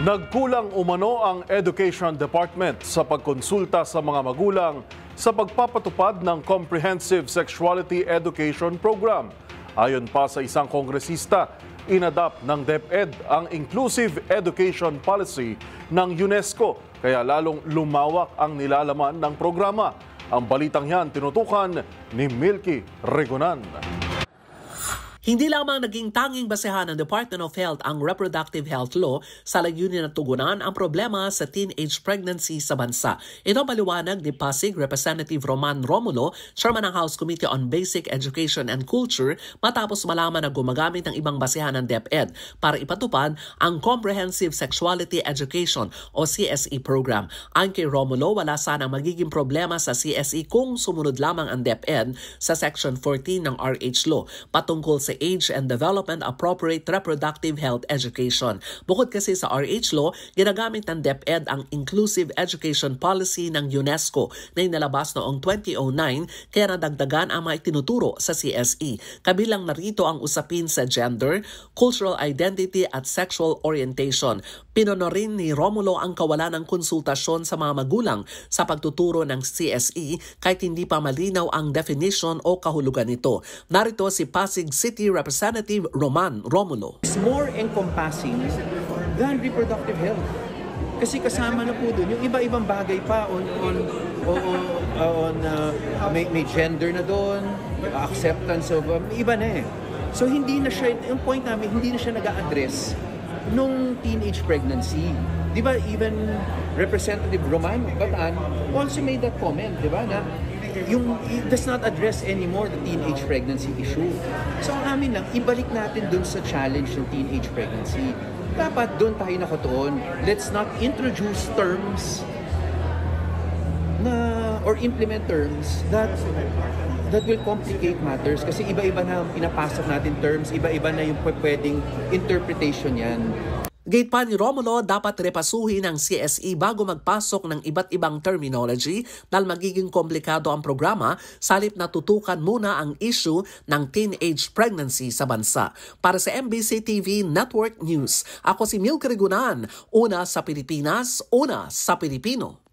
Nagkulang umano ang Education Department sa pagkonsulta sa mga magulang sa pagpapatupad ng Comprehensive Sexuality Education Program. Ayon pa sa isang kongresista, inadapt ng DepEd ang Inclusive Education Policy ng UNESCO, kaya lalong lumawak ang nilalaman ng programa. Ang balitang yan tinutukan ni Milky Regonan. Hindi lamang naging tanging basehan ng Department of Health ang Reproductive Health Law sa layunin na tugunan ang problema sa teenage pregnancy sa bansa. Ito paliwanag ni Pasig Representative Roman Romulo, Chairman ng House Committee on Basic Education and Culture, matapos malaman na gumagamit ng ibang basehan ng DepEd para ipatupad ang Comprehensive Sexuality Education o CSE program. Ayon kay Romulo, wala sanang magiging problema sa CSE kung sumunod lamang ang DepEd sa Section 14 ng RH Law patungkol sa age and development appropriate reproductive health education. Bukod kasi sa RH Law, ginagamit ng DepEd ang Inclusive Education Policy ng UNESCO na inalabas noong 2009 kaya nadagdagan ang mga itinuturo sa CSE. Kabilang narito ang usapin sa gender, cultural identity at sexual orientation. Pinono rin ni Romulo ang kawalan ng konsultasyon sa mga magulang sa pagtuturo ng CSE kahit hindi pa malinaw ang definition o kahulugan nito. Narito si Pasig City Representative Roman Romulo. It's more encompassing than reproductive health. Kasi kasama na po doon yung iba-ibang bagay pa may gender na doon, acceptance of iba na eh. So hindi na siya, yung point namin, hindi na siya nag-a-address nung teenage pregnancy. Di ba even Representative Roman Bataan also made that comment, di ba, na it does not address anymore the teenage pregnancy issue. So ang amin lang, ibalik natin dun sa challenge ng teenage pregnancy. Dapat dun tayo nakatuon. Let's not introduce terms or implement terms that will complicate matters kasi iba-iba na pinapasok natin terms, iba-iba na yung pwedeng interpretation yan. Gate pa ni Romulo, dapat repasuhin ang CSE bago magpasok ng iba't ibang terminology dahil magiging komplikado ang programa salip na tutukan muna ang issue ng teenage pregnancy sa bansa. Para sa MBC TV Network News, ako si Milky Regunan, una sa Pilipinas, una sa Pilipino.